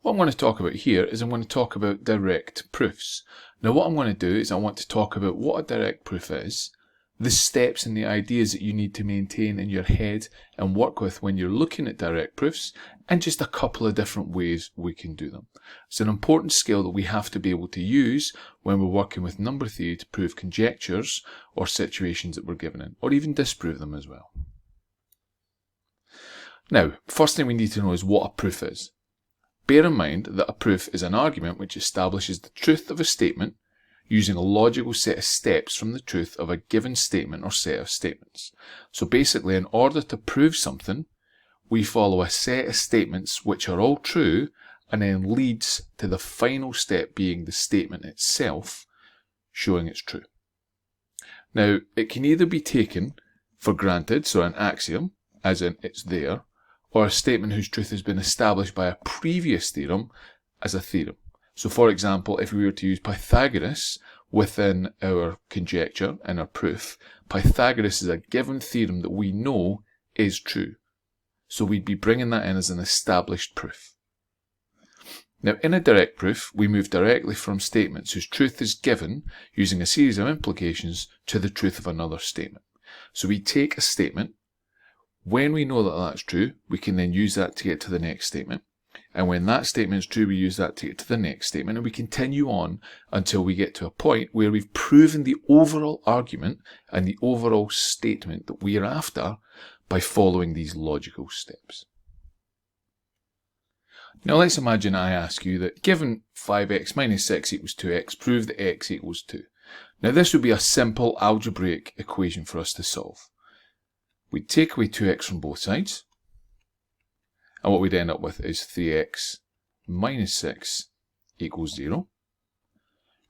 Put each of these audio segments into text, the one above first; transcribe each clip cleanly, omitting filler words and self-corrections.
What I'm going to talk about here is I'm going to talk about direct proofs. Now what I'm going to do is I want to talk about what a direct proof is, the steps and the ideas that you need to maintain in your head and work with when you're looking at direct proofs, and just a couple of different ways we can do them. It's an important skill that we have to be able to use when we're working with number theory to prove conjectures or situations that we're given in, or even disprove them as well. Now, first thing we need to know is what a proof is. Bear in mind that a proof is an argument which establishes the truth of a statement using a logical set of steps from the truth of a given statement or set of statements. So basically, in order to prove something, we follow a set of statements which are all true and then leads to the final step being the statement itself showing it's true. Now, it can either be taken for granted, so an axiom, as in it's there, or a statement whose truth has been established by a previous theorem as a theorem. So for example, if we were to use Pythagoras within our conjecture and our proof, Pythagoras is a given theorem that we know is true. So we'd be bringing that in as an established proof. Now in a direct proof, we move directly from statements whose truth is given using a series of implications to the truth of another statement. So we take a statement. When we know that that's true, we can then use that to get to the next statement. And when that statement is true, we use that to get to the next statement. And we continue on until we get to a point where we've proven the overall argument and the overall statement that we are after by following these logical steps. Now let's imagine I ask you that given 5x minus 6 equals 2x, prove that x equals 2. Now this would be a simple algebraic equation for us to solve. We'd take away 2x from both sides, and what we'd end up with is 3x minus 6 equals 0.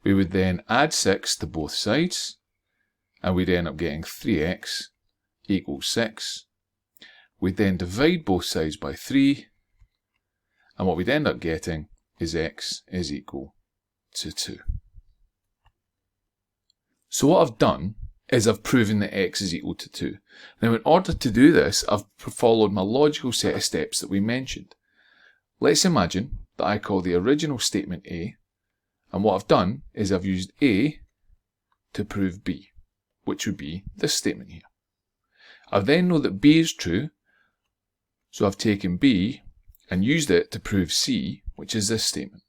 We would then add 6 to both sides, and we'd end up getting 3x equals 6. We'd then divide both sides by 3, and what we'd end up getting is x is equal to 2. So what I've done is I've proven that x is equal to 2. Now in order to do this, I've followed my logical set of steps that we mentioned. Let's imagine that I call the original statement A, and what I've done is I've used A to prove B, which would be this statement here. I then know that B is true, so I've taken B and used it to prove C, which is this statement.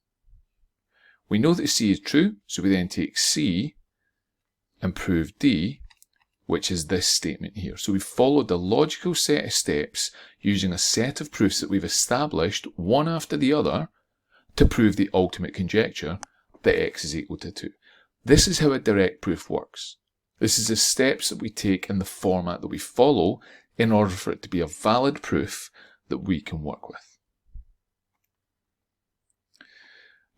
We know that C is true, so we then take C and prove D, which is this statement here. So we've followed the logical set of steps using a set of proofs that we've established one after the other to prove the ultimate conjecture that x is equal to 2. This is how a direct proof works. This is the steps that we take in the format that we follow in order for it to be a valid proof that we can work with.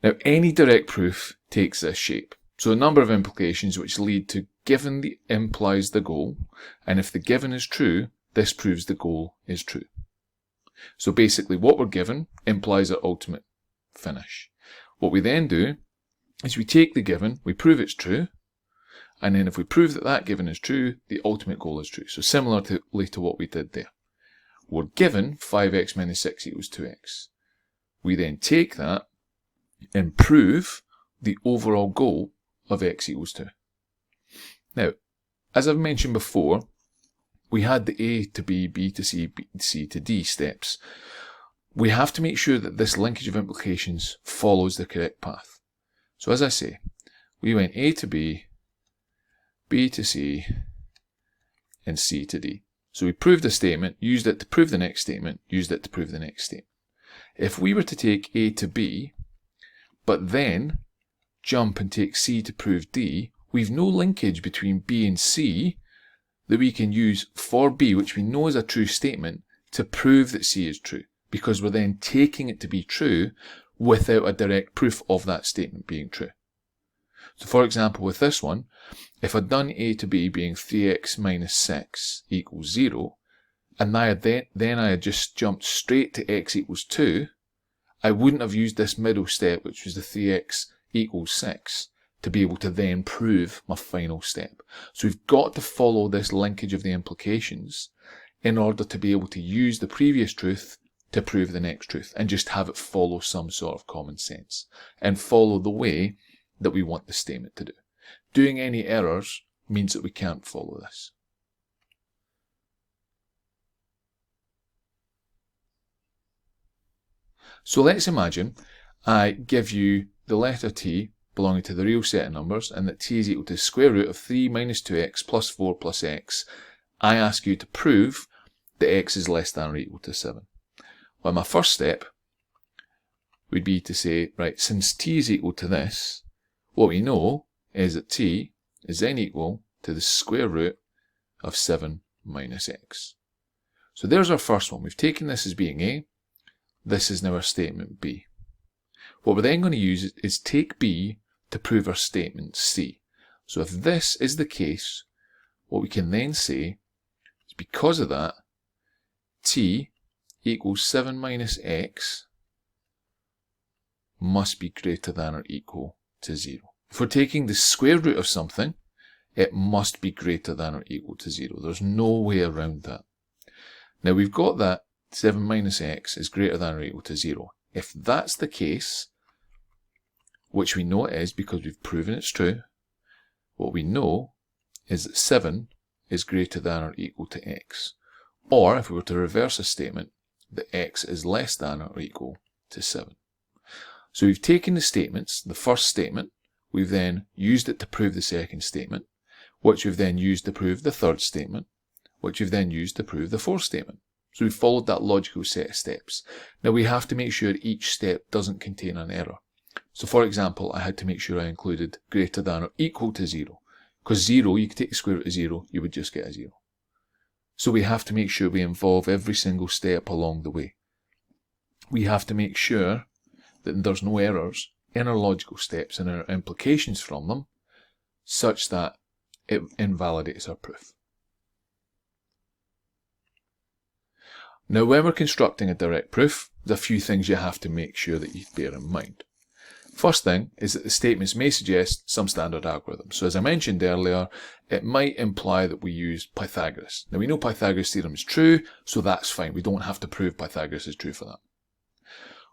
Now any direct proof takes this shape. So a number of implications which lead to given the implies the goal, and if the given is true, this proves the goal is true. So basically what we're given implies our ultimate finish. What we then do is we take the given, we prove it's true, and then if we prove that that given is true, the ultimate goal is true. So similarly to what we did there. We're given 5x minus 6 equals 2x. We then take that and prove the overall goal of x equals 2. Now, as I've mentioned before, we had the A to B, B to C, B to C to D steps. We have to make sure that this linkage of implications follows the correct path. So as I say, we went A to B, B to C, and C to D. So we proved a statement, used it to prove the next statement, used it to prove the next statement. If we were to take A to B, but then jump and take C to prove D, we've no linkage between B and C that we can use for B, which we know is a true statement, to prove that C is true, because we're then taking it to be true without a direct proof of that statement being true. So for example, with this one, if I'd done A to B being 3x minus 6 equals 0, and then I had just jumped straight to x equals 2, I wouldn't have used this middle step, which was the 3x equals 6, to be able to then prove my final step. So we've got to follow this linkage of the implications in order to be able to use the previous truth to prove the next truth and just have it follow some sort of common sense and follow the way that we want the statement to do. Doing any errors means that we can't follow this. So let's imagine I give you the letter t belonging to the real set of numbers and that t is equal to the square root of 3 minus 2x plus 4 plus x. I ask you to prove that x is less than or equal to 7. Well, my first step would be to say, right, since t is equal to this, what we know is that t is then equal to the square root of 7 minus x. So there's our first one. We've taken this as being A. This is now our statement B. What we're then going to use is take B to prove our statement C. So if this is the case, what we can then say is because of that, t equals 7 minus x must be greater than or equal to 0. If we're taking the square root of something, it must be greater than or equal to 0. There's no way around that. Now we've got that 7 minus x is greater than or equal to 0. If that's the case, which we know it is because we've proven it's true, what we know is that 7 is greater than or equal to x. Or if we were to reverse a statement, that x is less than or equal to 7. So we've taken the statements, the first statement, we've then used it to prove the second statement, which we've then used to prove the third statement, which we've then used to prove the fourth statement. So we've followed that logical set of steps. Now we have to make sure each step doesn't contain an error. So for example, I had to make sure I included greater than or equal to 0. Because 0, you could take the square root of 0, you would just get a 0. So we have to make sure we involve every single step along the way. We have to make sure that there's no errors in our logical steps and our implications from them, such that it invalidates our proof. Now when we're constructing a direct proof, there's a few things you have to make sure that you bear in mind. First thing is that the statements may suggest some standard algorithm. So as I mentioned earlier, it might imply that we use Pythagoras. Now we know Pythagoras' theorem is true, so that's fine. We don't have to prove Pythagoras is true for that.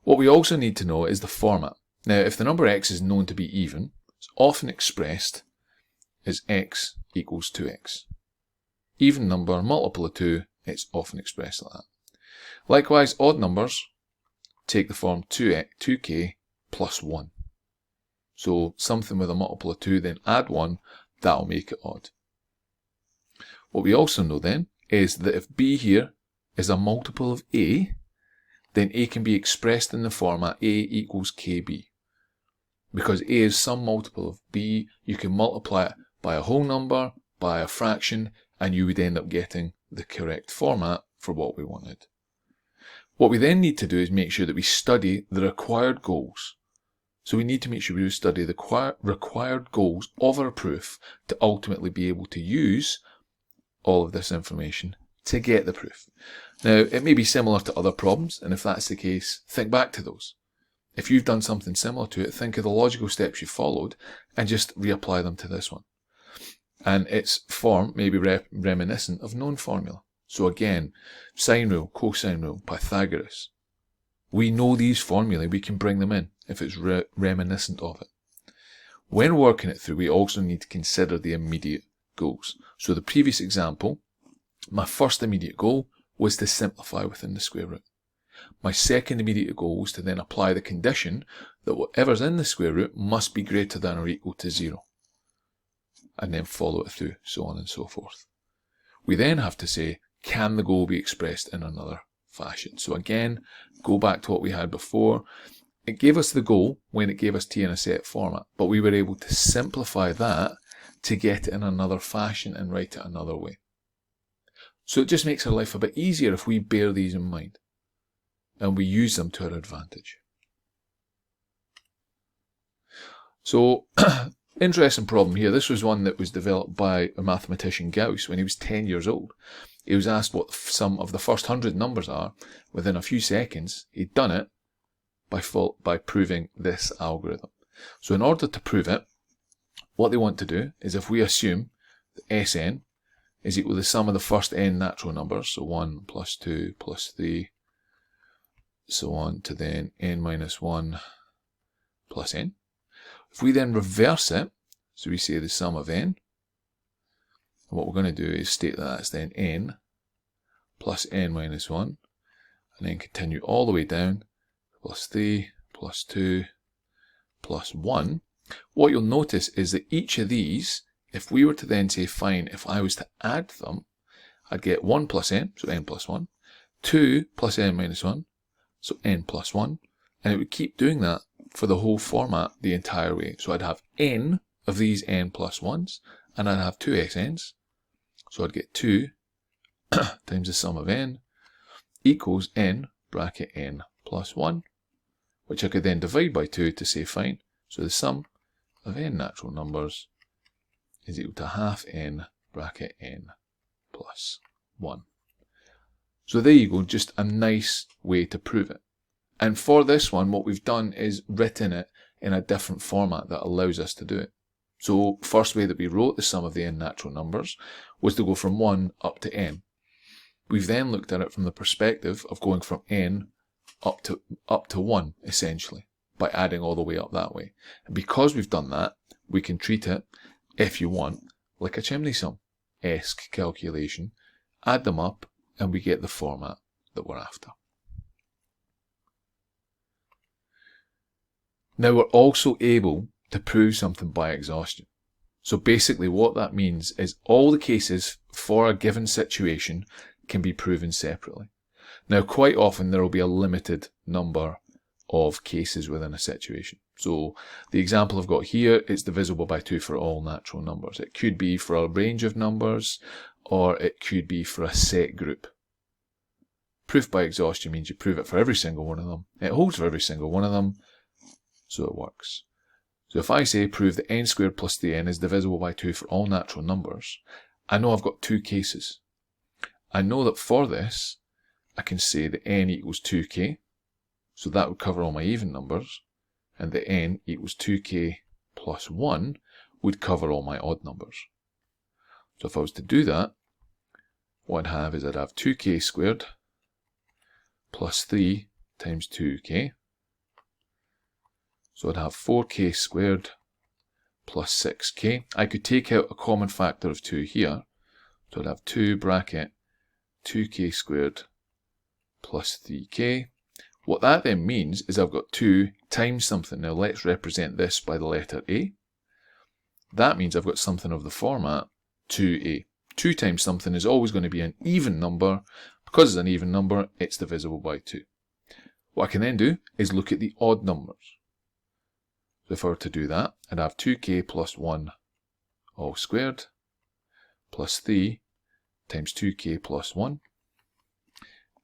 What we also need to know is the format. Now if the number x is known to be even, it's often expressed as x equals 2x. Even number, multiple of 2, it's often expressed like that. Likewise, odd numbers take the form 2k plus 1. So something with a multiple of 2, then add 1, that'll make it odd. What we also know then is that if b here is a multiple of a, then a can be expressed in the format a equals kb. Because a is some multiple of b, you can multiply it by a whole number, by a fraction, and you would end up getting the correct format for what we wanted. What we then need to do is make sure that we study the required goals. So we need to make sure we study the required goals of our proof to ultimately be able to use all of this information to get the proof. Now, it may be similar to other problems, and if that's the case, think back to those. If you've done something similar to it, think of the logical steps you followed and just reapply them to this one. And its form may be reminiscent of known formula. So again, sine rule, cosine rule, Pythagoras. We know these formulae, we can bring them in if it's reminiscent of it. When working it through, we also need to consider the immediate goals. So the previous example, my first immediate goal was to simplify within the square root. My second immediate goal was to then apply the condition that whatever's in the square root must be greater than or equal to 0. And then follow it through, so on and so forth. We then have to say, can the goal be expressed in another fashion? So again, go back to what we had before. It gave us the goal when it gave us t in a set format, but we were able to simplify that to get it in another fashion and write it another way. So it just makes our life a bit easier if we bear these in mind and we use them to our advantage. So, interesting problem here. This was one that was developed by a mathematician Gauss when he was 10 years old. He was asked what the sum of the first 100 numbers are. Within a few seconds, he'd done it by proving this algorithm. So in order to prove it, what they want to do is if we assume that Sn is equal to the sum of the first n natural numbers, so 1 plus 2 plus 3 so on to then n minus 1 plus n. If we then reverse it, so we say the sum of n, what we're going to do is state that that's then n plus n minus 1, and then continue all the way down, plus 3, plus 2, plus 1. What you'll notice is that each of these, if we were to then say, fine, if I was to add them, I'd get 1 plus n, so n plus 1, 2 plus n minus 1, so n plus 1, and it would keep doing that for the whole format the entire way. So I'd have n of these n plus 1s, and I'd have 2xn's, so I'd get 2 times the sum of n equals n bracket n plus 1, which I could then divide by 2 to say fine. So the sum of n natural numbers is equal to half n bracket n plus 1. So there you go, just a nice way to prove it. And for this one, what we've done is written it in a different format that allows us to do it. So first way that we wrote the sum of the n natural numbers was to go from 1 up to n. We've then looked at it from the perspective of going from n up to 1, essentially, by adding all the way up that way. And because we've done that, we can treat it, if you want, like a chimney sum-esque calculation, add them up, and we get the format that we're after. Now we're also able to prove something by exhaustion. So basically what that means is all the cases for a given situation can be proven separately. Now quite often there will be a limited number of cases within a situation. So the example I've got here is divisible by 2 for all natural numbers. It could be for a range of numbers, or it could be for a set group. Proof by exhaustion means you prove it for every single one of them. It holds for every single one of them, so it works. So if I say prove that n squared plus 3n is divisible by 2 for all natural numbers, I know I've got two cases. I know that for this, I can say that n equals 2k, so that would cover all my even numbers, and that n equals 2k plus 1 would cover all my odd numbers. So if I was to do that, what I'd have is I'd have 2k squared plus 3 times 2k. So I'd have 4k squared plus 6k. I could take out a common factor of 2 here. So I'd have 2 bracket 2k squared plus 3k. What that then means is I've got 2 times something. Now let's represent this by the letter a. That means I've got something of the format 2a. 2 times something is always going to be an even number. Because it's an even number, it's divisible by 2. What I can then do is look at the odd numbers. So if I were to do that, I'd have 2k plus 1 all squared plus 3 times 2k plus 1.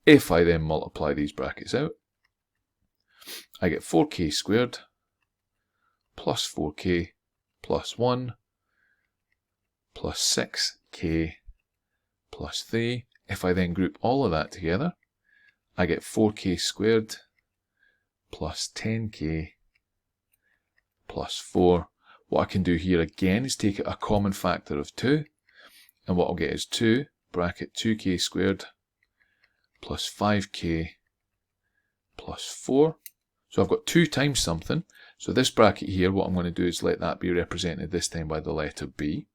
If I then multiply these brackets out, I get 4k squared plus 4k plus 1 plus 6k plus 3. If I then group all of that together, I get 4k squared plus 10k plus 4. What I can do here again is take a common factor of 2, and what I'll get is 2 bracket 2k squared plus 5k plus 4. So I've got 2 times something. So this bracket here, what I'm going to do is let that be represented this time by the letter b.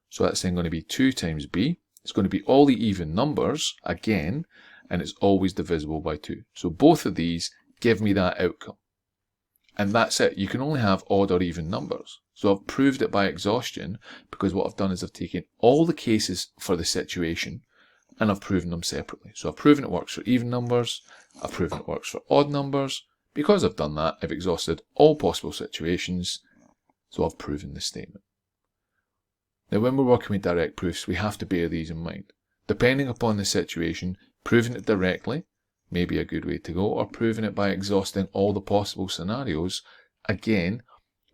So that's then going to be 2 times b. It's going to be all the even numbers again, and it's always divisible by 2. So both of these give me that outcome. And that's it. You can only have odd or even numbers. So I've proved it by exhaustion because what I've done is I've taken all the cases for the situation and I've proven them separately. So I've proven it works for even numbers. I've proven it works for odd numbers. Because I've done that, I've exhausted all possible situations. So I've proven this statement. Now when we're working with direct proofs, we have to bear these in mind. Depending upon the situation, proving it directly may be a good way to go, or proving it by exhausting all the possible scenarios, again,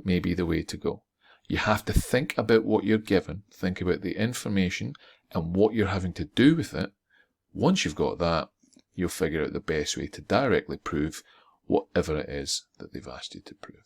may be the way to go. You have to think about what you're given, think about the information and what you're having to do with it. Once you've got that, you'll figure out the best way to directly prove whatever it is that they've asked you to prove.